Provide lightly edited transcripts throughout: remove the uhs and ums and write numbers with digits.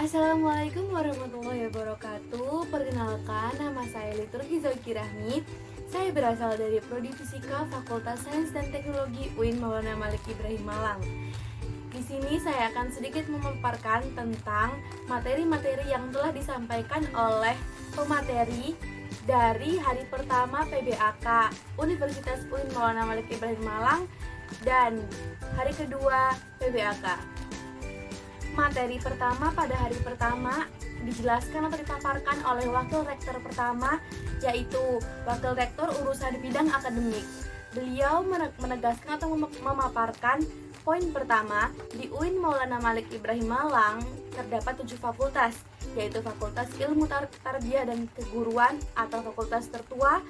Assalamualaikum warahmatullahi wabarakatuh. Perkenalkan, nama saya Liturgi Zoki Rahmi. Saya berasal dari Prodi Fisika Fakultas Sains dan Teknologi UIN Maulana Malik Ibrahim Malang. Di sini saya akan sedikit memaparkan tentang materi-materi yang telah disampaikan oleh pemateri dari hari pertama PBAK Universitas UIN Maulana Malik Ibrahim Malang dan hari kedua PBAK. Materi pertama pada hari pertama dijelaskan atau dipaparkan oleh Wakil Rektor pertama, yaitu Wakil Rektor urusan bidang akademik. Beliau menegaskan atau memaparkan poin pertama, di UIN Maulana Malik Ibrahim Malang terdapat 7 fakultas, yaitu Fakultas Ilmu Tarbiyah dan Keguruan atau fakultas tertua,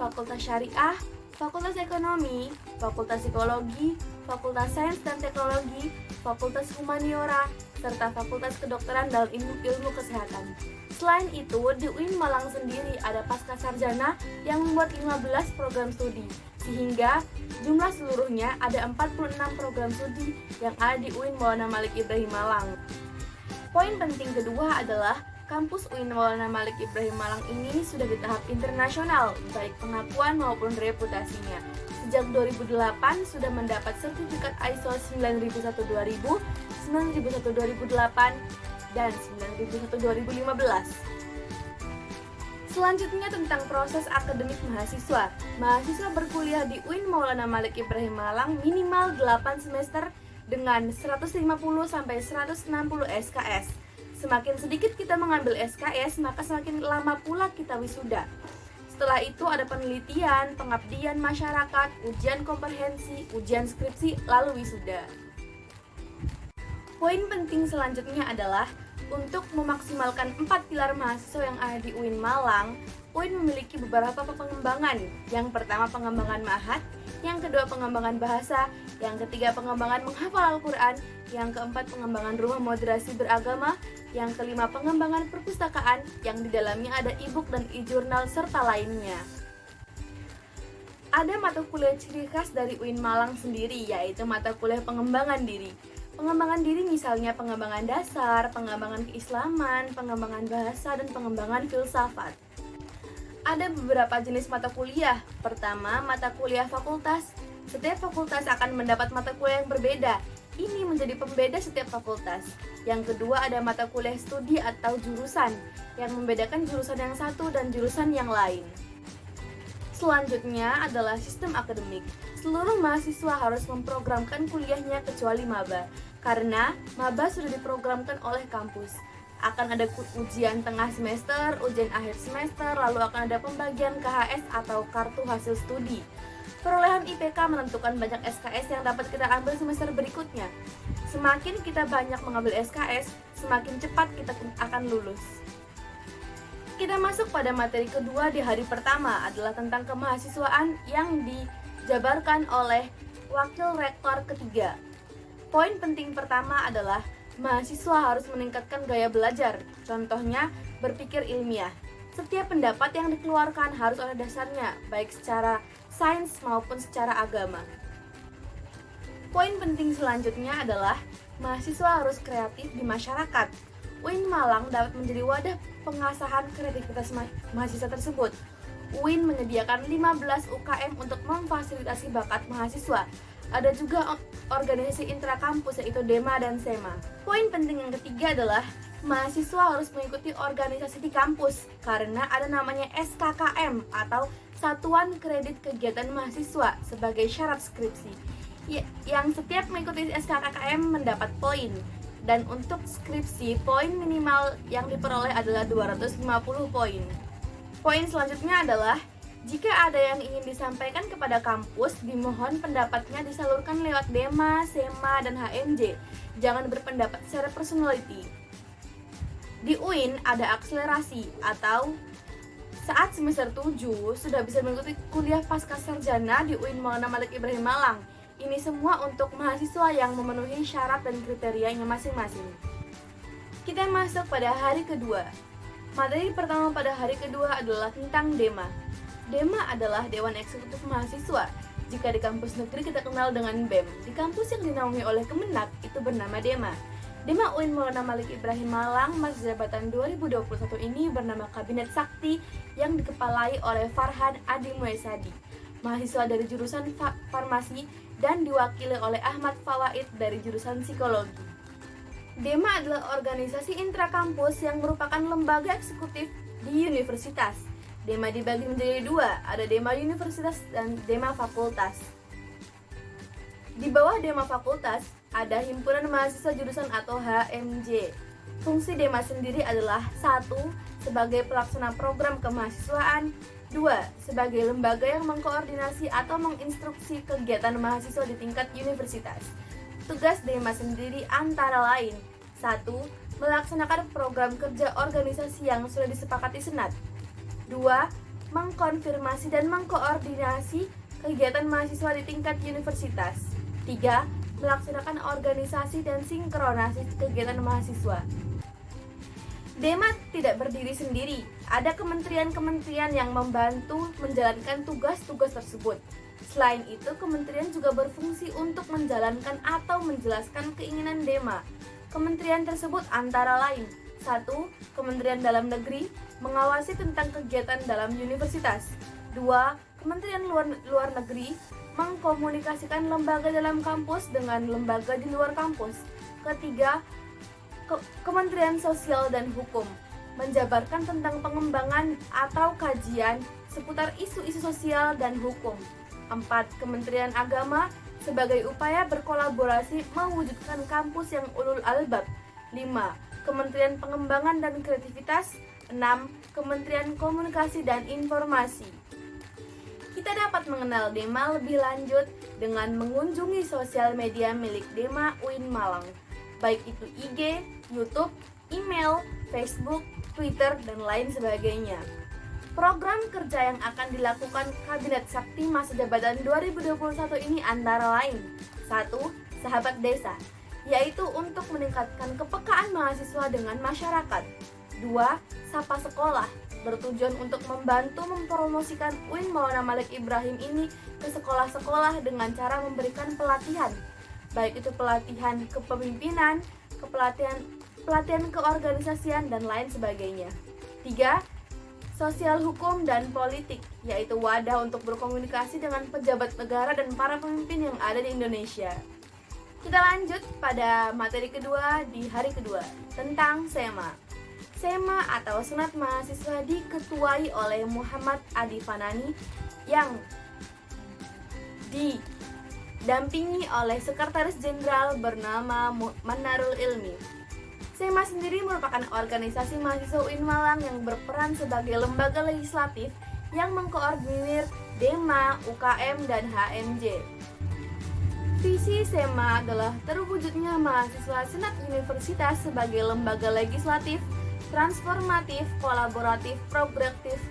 Fakultas Syariah, Fakultas Ekonomi, Fakultas Psikologi, Fakultas Sains dan Teknologi, Fakultas Humaniora, serta Fakultas Kedokteran dan Ilmu Kesehatan. Selain itu, di UIN Malang sendiri ada pasca sarjana yang membuat 15 program studi, sehingga jumlah seluruhnya ada 46 program studi yang ada di UIN Maulana Malik Ibrahim Malang. Poin penting kedua adalah kampus UIN Maulana Malik Ibrahim Malang ini sudah di tahap internasional, baik pengakuan maupun reputasinya. Sejak 2008 sudah mendapat sertifikat ISO 9001-2000, 9001-2008, dan 9001-2015. Selanjutnya tentang proses akademik mahasiswa. Mahasiswa berkuliah di UIN Maulana Malik Ibrahim Malang minimal 8 semester dengan 150-160 SKS. Semakin sedikit kita mengambil SKS, maka semakin lama pula kita wisuda. Setelah itu ada penelitian, pengabdian masyarakat, ujian komprehensi, ujian skripsi, lalu wisuda. Poin penting selanjutnya adalah untuk memaksimalkan 4 pilar mahasiswa yang ada di UIN Malang, UIN memiliki beberapa pengembangan. Yang pertama pengembangan ma'had, yang kedua pengembangan bahasa, yang ketiga pengembangan menghafal Al-Quran, yang keempat pengembangan rumah moderasi beragama, yang kelima pengembangan perpustakaan, yang di dalamnya ada e-book dan e-jurnal serta lainnya. Ada mata kuliah ciri khas dari UIN Malang sendiri, yaitu mata kuliah pengembangan diri. Pengembangan diri misalnya pengembangan dasar, pengembangan keislaman, pengembangan bahasa, dan pengembangan filsafat. Ada beberapa jenis mata kuliah. Pertama, mata kuliah fakultas. Setiap fakultas akan mendapat mata kuliah yang berbeda. Ini menjadi pembeda setiap fakultas. Yang kedua ada mata kuliah studi atau jurusan, yang membedakan jurusan yang satu dan jurusan yang lain. Selanjutnya adalah sistem akademik. Seluruh mahasiswa harus memprogramkan kuliahnya kecuali maba, karena maba sudah diprogramkan oleh kampus. Akan ada ujian tengah semester, ujian akhir semester, lalu akan ada pembagian KHS atau kartu hasil studi. Perolehan IPK menentukan banyak SKS yang dapat kita ambil semester berikutnya. Semakin kita banyak mengambil SKS, semakin cepat kita akan lulus. Kita masuk pada materi kedua di hari pertama adalah tentang kemahasiswaan yang dijabarkan oleh Wakil Rektor ketiga. Poin penting pertama adalah mahasiswa harus meningkatkan gaya belajar, contohnya berpikir ilmiah. Setiap pendapat yang dikeluarkan harus ada dasarnya, baik secara sains maupun secara agama. Poin penting selanjutnya adalah mahasiswa harus kreatif di masyarakat. UIN Malang dapat menjadi wadah pengasahan kreativitas mahasiswa tersebut. UIN menyediakan 15 UKM untuk memfasilitasi bakat mahasiswa. Ada juga organisasi intrakampus yaitu DEMA dan SEMA. Poin penting yang ketiga adalah mahasiswa harus mengikuti organisasi di kampus karena ada namanya SKKM atau Satuan Kredit Kegiatan Mahasiswa sebagai syarat skripsi. Yang setiap mengikuti SKKM mendapat poin. Dan untuk skripsi, poin minimal yang diperoleh adalah 250 poin. Poin selanjutnya adalah jika ada yang ingin disampaikan kepada kampus, dimohon pendapatnya disalurkan lewat DEMA, SEMA, dan HMJ. Jangan berpendapat secara personality. Di UIN ada akselerasi atau saat semester 7 sudah bisa mengikuti kuliah pasca sarjana di UIN Maulana Malik Ibrahim Malang. Ini semua untuk mahasiswa yang memenuhi syarat dan kriterianya masing-masing. Kita masuk pada hari kedua. Materi pertama pada hari kedua adalah tentang DEMA. DEMA adalah Dewan Eksekutif Mahasiswa. Jika di kampus negeri kita kenal dengan BEM. Di kampus yang dinaungi oleh Kemenak itu bernama DEMA. Dema UIN Maulana Malik Ibrahim Malang masa jabatan 2021 ini bernama Kabinet Sakti yang dikepalai oleh Farhan Adi Muesadi, mahasiswa dari jurusan farmasi dan diwakili oleh Ahmad Fawaid dari jurusan psikologi. Dema adalah organisasi intrakampus yang merupakan lembaga eksekutif di universitas. Dema dibagi menjadi dua, ada Dema Universitas dan Dema Fakultas. Di bawah Dema Fakultas, ada Himpunan Mahasiswa Jurusan atau HMJ. Fungsi Dema sendiri adalah 1. Sebagai pelaksana program kemahasiswaan, 2. Sebagai lembaga yang mengkoordinasi atau menginstruksi kegiatan mahasiswa di tingkat universitas. Tugas Dema sendiri antara lain 1. Melaksanakan program kerja organisasi yang sudah disepakati Senat. 2. Mengkonfirmasi dan mengkoordinasi kegiatan mahasiswa di tingkat universitas. 3. Melaksanakan organisasi dan sinkronasi kegiatan mahasiswa. Dema tidak berdiri sendiri, ada kementerian-kementerian yang membantu menjalankan tugas-tugas tersebut. Selain itu, kementerian juga berfungsi untuk menjalankan atau menjelaskan keinginan Dema. Kementerian tersebut antara lain 1. Kementerian Dalam Negeri, mengawasi tentang kegiatan dalam universitas. 2. Kementerian Luar Negeri, mengkomunikasikan lembaga dalam kampus dengan lembaga di luar kampus. Ketiga, Kementerian Sosial dan Hukum, menjabarkan tentang pengembangan atau kajian seputar isu-isu sosial dan hukum. 4. Kementerian Agama, sebagai upaya berkolaborasi mewujudkan kampus yang ulul albab. 5. Kementerian Pengembangan dan Kreativitas. 6. Kementerian Komunikasi dan Informasi. Kita dapat mengenal Dema lebih lanjut dengan mengunjungi sosial media milik Dema UIN Malang, baik itu IG, YouTube, email, Facebook, Twitter, dan lain sebagainya. Program kerja yang akan dilakukan Kabinet Sakti masa jabatan 2021 ini antara lain 1. Sahabat Desa, yaitu untuk meningkatkan kepekaan mahasiswa dengan masyarakat. 2. Sapa Sekolah, bertujuan untuk membantu mempromosikan UIN Maulana Malik Ibrahim ini ke sekolah-sekolah dengan cara memberikan pelatihan, baik itu pelatihan kepemimpinan, pelatihan keorganisasian, dan lain sebagainya. 3. Sosial Hukum dan Politik, yaitu wadah untuk berkomunikasi dengan pejabat negara dan para pemimpin yang ada di Indonesia. Kita lanjut pada materi kedua di hari kedua tentang SEMA. SEMA atau Senat Mahasiswa diketuai oleh Muhammad Adi Fanani yang didampingi oleh Sekretaris Jenderal bernama Manarul Ilmi. SEMA sendiri merupakan organisasi mahasiswa UIN Malang yang berperan sebagai lembaga legislatif yang mengkoordinir Dema, UKM, dan HMJ. Visi SEMA adalah terwujudnya mahasiswa Senat Universitas sebagai lembaga legislatif, transformatif, kolaboratif, progresif,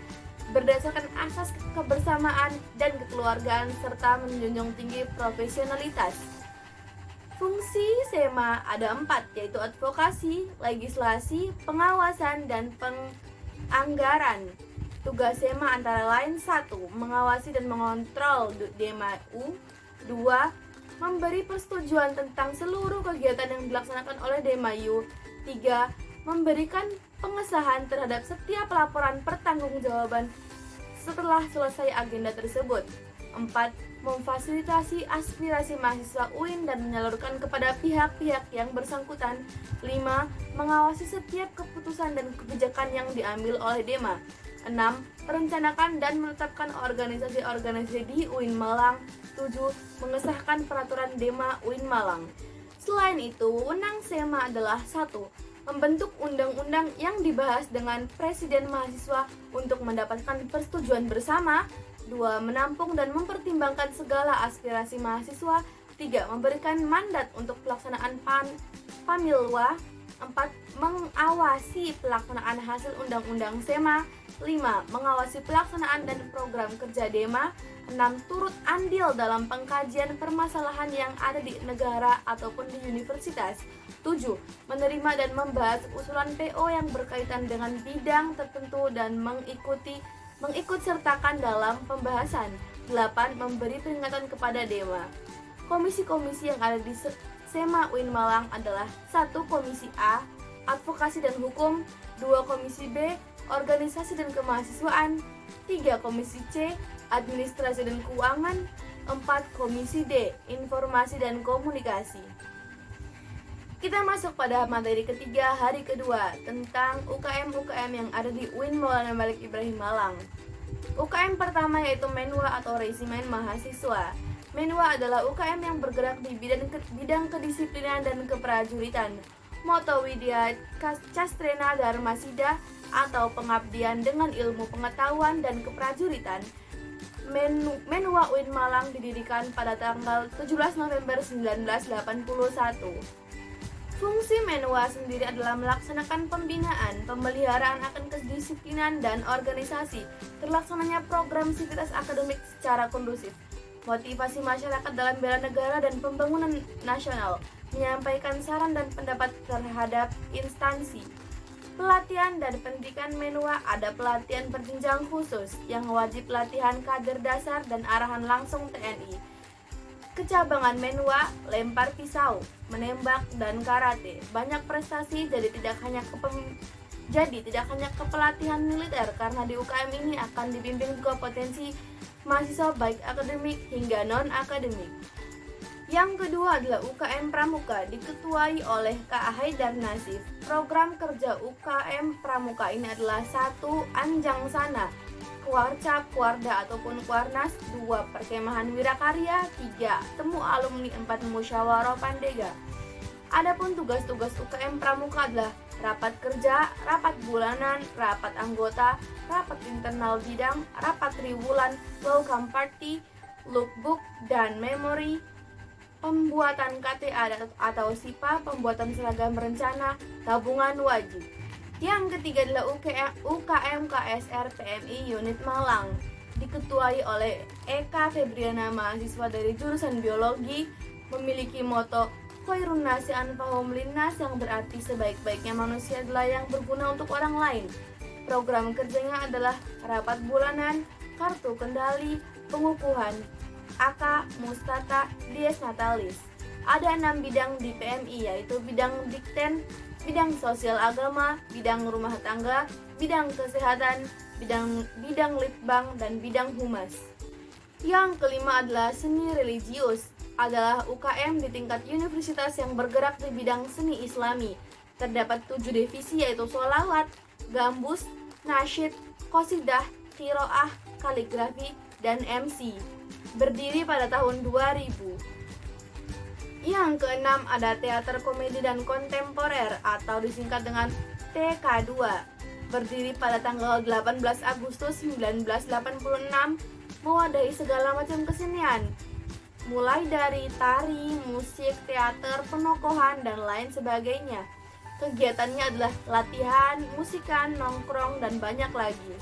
berdasarkan asas kebersamaan dan kekeluargaan serta menjunjung tinggi profesionalitas. Fungsi SEMA ada 4, yaitu advokasi, legislasi, pengawasan, dan penganggaran. Tugas SEMA antara lain 1. Mengawasi dan mengontrol Dema U. 2. Memberi persetujuan tentang seluruh kegiatan yang dilaksanakan oleh Dema U. 3. Memberikan pengesahan terhadap setiap laporan pertanggungjawaban setelah selesai agenda tersebut. 4. Memfasilitasi aspirasi mahasiswa UIN dan menyalurkan kepada pihak-pihak yang bersangkutan. 5. Mengawasi setiap keputusan dan kebijakan yang diambil oleh Dema. 6. Merencanakan dan menetapkan organisasi-organisasi di UIN Malang. 7. Mengesahkan peraturan Dema UIN Malang. Selain itu, wewenang SEMA adalah 1. Membentuk undang-undang yang dibahas dengan presiden mahasiswa untuk mendapatkan persetujuan bersama. 2. Menampung dan mempertimbangkan segala aspirasi mahasiswa. 3. Memberikan mandat untuk pelaksanaan Pamilwa. 4. Mengawasi pelaksanaan hasil undang-undang SEMA. 5. Mengawasi pelaksanaan dan program kerja Dema. 6. Turut andil dalam pengkajian permasalahan yang ada di negara ataupun di universitas. 7. Menerima dan membahas usulan PO yang berkaitan dengan bidang tertentu dan mengikut sertakan dalam pembahasan. 8. Memberi peringatan kepada Dema. Komisi-komisi yang ada di SEMA UIN Malang adalah 1. Komisi A, Advokasi dan Hukum, 2. Komisi B, Organisasi dan Kemahasiswaan, 3. Komisi C, Administrasi dan Keuangan, 4. Komisi D, Informasi dan Komunikasi. Kita masuk pada materi ketiga hari kedua tentang UKM-UKM yang ada di UIN Maulana Malik Ibrahim Malang. UKM pertama yaitu Menwa atau Resimen Mahasiswa. Menwa adalah UKM yang bergerak di bidang kedisiplinan dan keprajuritan. Moto Widya Castrena Dharmasida atau pengabdian dengan ilmu pengetahuan dan keprajuritan. Menwa UIN Malang didirikan pada tanggal 17 November 1981. Fungsi Menwa sendiri adalah melaksanakan pembinaan, pemeliharaan akan kedisiplinan dan organisasi, terlaksananya program sivitas akademik secara kondusif, motivasi masyarakat dalam bela negara dan pembangunan nasional, menyampaikan saran dan pendapat terhadap instansi. Pelatihan dan pendidikan Menwa ada pelatihan berjenjang khusus yang wajib pelatihan kader dasar dan arahan langsung TNI. Kecabangan Menwa, lempar pisau, menembak, dan karate. Banyak prestasi jadi tidak hanya kepelatihan militer karena di UKM ini akan dibimbing juga potensi mahasiswa baik akademik hingga non-akademik. Yang kedua adalah UKM Pramuka diketuai oleh Kak Haidar Nasif. Program kerja UKM Pramuka ini adalah 1. Anjang Sana, Kuarcap, Kuarda ataupun Kuarnas, 2. Perkemahan Wirakarya, 3. Temu alumni, 4. Musyawarah Pandega. Adapun tugas-tugas UKM Pramuka adalah rapat kerja, rapat bulanan, rapat anggota, rapat internal bidang, rapat triwulan, welcome party, lookbook, dan memori, pembuatan KTA atau SIPA, pembuatan seragam rencana, tabungan wajib. Yang ketiga adalah UKM KSR PMI Unit Malang diketuai oleh Eka Febriana, mahasiswa dari jurusan biologi, memiliki moto Khairun Nasi Anfa'uhum Linnas yang berarti sebaik-baiknya manusia adalah yang berguna untuk orang lain. Program kerjanya adalah rapat bulanan, kartu kendali, pengukuhan, AK, Mustata, Dies Natalis. Ada 6 bidang di PMI yaitu bidang Dikten, bidang sosial agama, bidang rumah tangga, bidang kesehatan, bidang litbang, dan bidang humas. Yang kelima adalah seni religius, adalah UKM di tingkat universitas yang bergerak di bidang seni islami. Terdapat 7 divisi yaitu sholawat, gambus, nasyid, qasidah, qiraah, kaligrafi, dan MC. Berdiri pada tahun 2000. Yang keenam ada teater komedi dan kontemporer atau disingkat dengan TK2. Berdiri pada tanggal 18 Agustus 1986, mewadahi segala macam kesenian, mulai dari tari, musik, teater, penokohan, dan lain sebagainya. Kegiatannya adalah latihan, musikan, nongkrong, dan banyak lagi.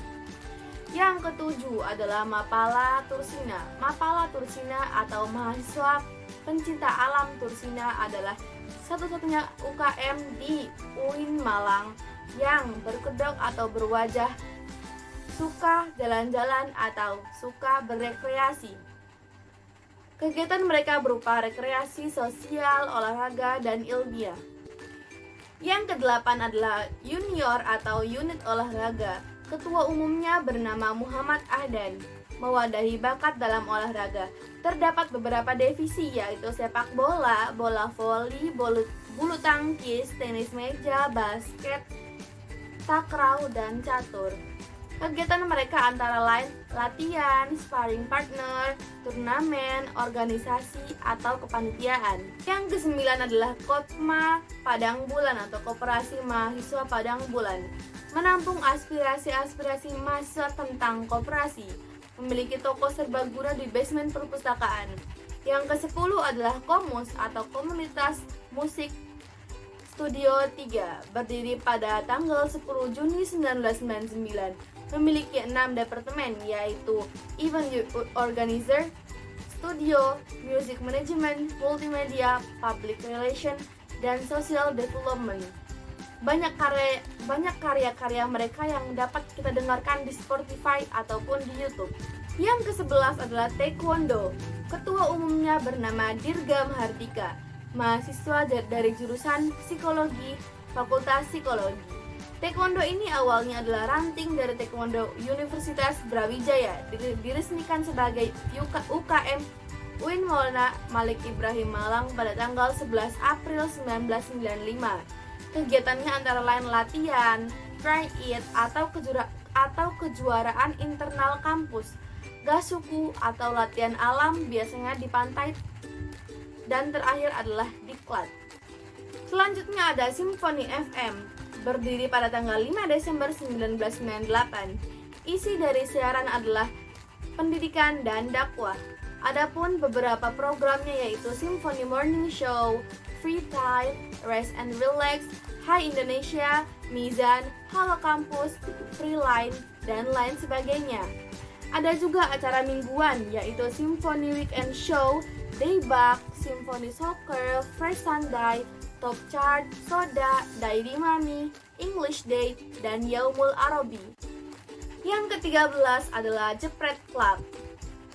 Yang ketujuh adalah Mapala Tursina. Mapala Tursina atau mahasiswa pencinta alam Tursina adalah satu-satunya UKM di UIN Malang yang berkedok atau berwajah suka jalan-jalan atau suka berekreasi. Kegiatan mereka berupa rekreasi, sosial, olahraga, dan ilmiah. Yang kedelapan adalah Junior atau unit olahraga. Ketua umumnya bernama Muhammad Ahdan, mewadahi bakat dalam olahraga. Terdapat beberapa divisi yaitu sepak bola, bola voli, bulu tangkis, tenis meja, basket, takraw, dan catur. Kegiatan mereka antara lain latihan, sparring partner, turnamen, organisasi, atau kepanitiaan. Yang kesembilan adalah Kopma Padang Bulan atau Koperasi Mahasiswa Padang Bulan, menampung aspirasi-aspirasi mahasiswa tentang koperasi, memiliki toko serbaguna di basement perpustakaan. Yang ke-10 adalah Komus atau Komunitas Musik Studio 3, berdiri pada tanggal 10 Juni 1999, memiliki 6 departemen yaitu Event Organizer, Studio, Music Management, Multimedia, Public Relation, dan Social Development. Banyak karya-karya mereka yang dapat kita dengarkan di Spotify ataupun di YouTube. Yang ke-11 adalah Taekwondo. Ketua umumnya bernama Dirga Mahardika. mahasiswa dari jurusan psikologi, Fakultas Psikologi. Taekwondo ini awalnya adalah ranting dari Taekwondo Universitas Brawijaya, diresmikan sebagai UKM UIN Maulana Malik Ibrahim Malang pada tanggal 11 April 1995. Kegiatannya antara lain latihan, try-it atau kejuaraan internal kampus, gasuku atau latihan alam biasanya di pantai, dan terakhir adalah diklat. Selanjutnya ada Simfoni FM, berdiri pada tanggal 5 Desember 1998. Isi dari siaran adalah pendidikan dan dakwah. Adapun beberapa programnya yaitu Symphony Morning Show, Free Time, Rest and Relax, Hai Indonesia, Mizan, Halo Kampus, Free Line, dan lain sebagainya. Ada juga acara mingguan yaitu Symphony Weekend Show, Daybak, Symphony Soccer, Fresh Sunday, Top Chart, Soda, Daily Mami, English Day, dan Yaumul Arabi. Yang ke-13 adalah Jepret Club.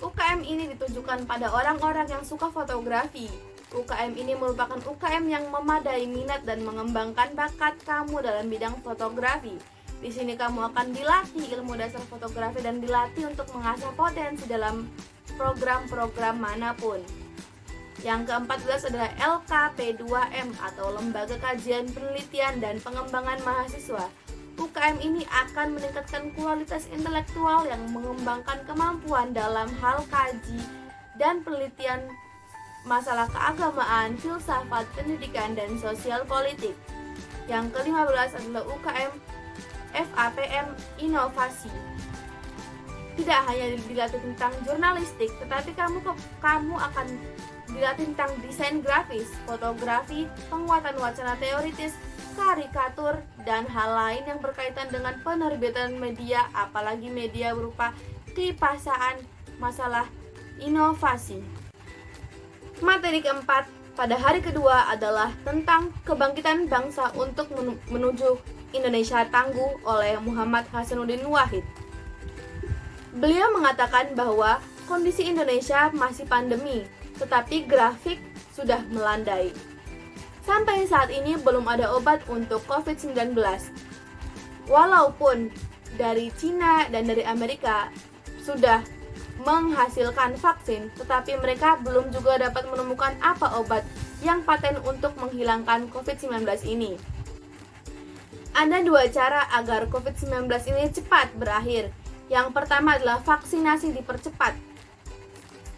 UKM ini ditujukan pada orang-orang yang suka fotografi. UKM ini merupakan UKM yang memadai minat dan mengembangkan bakat kamu dalam bidang fotografi. Di sini kamu akan dilatih ilmu dasar fotografi dan dilatih untuk mengasah potensi dalam program-program manapun. Yang ke-14 adalah LKP2M atau Lembaga Kajian Penelitian dan Pengembangan Mahasiswa. UKM ini akan meningkatkan kualitas intelektual yang mengembangkan kemampuan dalam hal kaji dan penelitian masalah keagamaan, filsafat, pendidikan, dan sosial politik. Yang ke-15 adalah UKM FAPM Inovasi. Tidak hanya dilatih tentang jurnalistik, tetapi kamu akan dilatih tentang desain grafis, fotografi, penguatan wacana teoritis, karikatur, dan hal lain yang berkaitan dengan penerbitan media, apalagi media berupa kipasaan masalah inovasi. Materi keempat pada hari kedua adalah tentang kebangkitan bangsa untuk menuju Indonesia Tangguh oleh Muhammad Hasanuddin Wahid. Beliau mengatakan bahwa kondisi Indonesia masih pandemi, tetapi grafik sudah melandai. Sampai saat ini belum ada obat untuk COVID-19. Walaupun dari Cina dan dari Amerika sudah menghasilkan vaksin, tetapi mereka belum juga dapat menemukan apa obat yang paten untuk menghilangkan COVID-19 ini. Ada dua cara agar COVID-19 ini cepat berakhir. Yang pertama adalah vaksinasi dipercepat.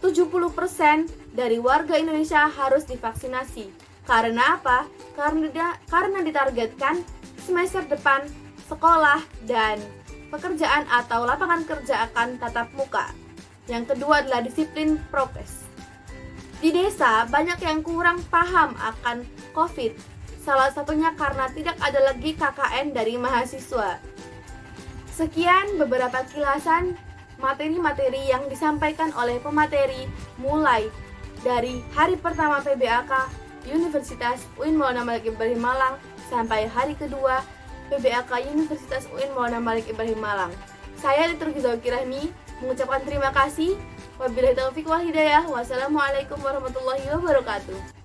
70% dari warga Indonesia harus divaksinasi. Karena apa? Karena ditargetkan semester depan sekolah dan pekerjaan atau lapangan kerja akan tatap muka. Yang kedua adalah disiplin prokes. Di desa banyak yang kurang paham akan COVID. Salah satunya karena tidak ada lagi KKN dari mahasiswa. Sekian beberapa kilasan materi-materi yang disampaikan oleh pemateri mulai dari hari pertama PBAK Universitas UIN Maulana Malik Ibrahim Malang sampai hari kedua PBAK Universitas UIN Maulana Malik Ibrahim Malang. Saya Liturgi Zauki Rahmi mengucapkan terima kasih. Wabillahi taufiq wal hidayah. Wassalamualaikum warahmatullahi wabarakatuh.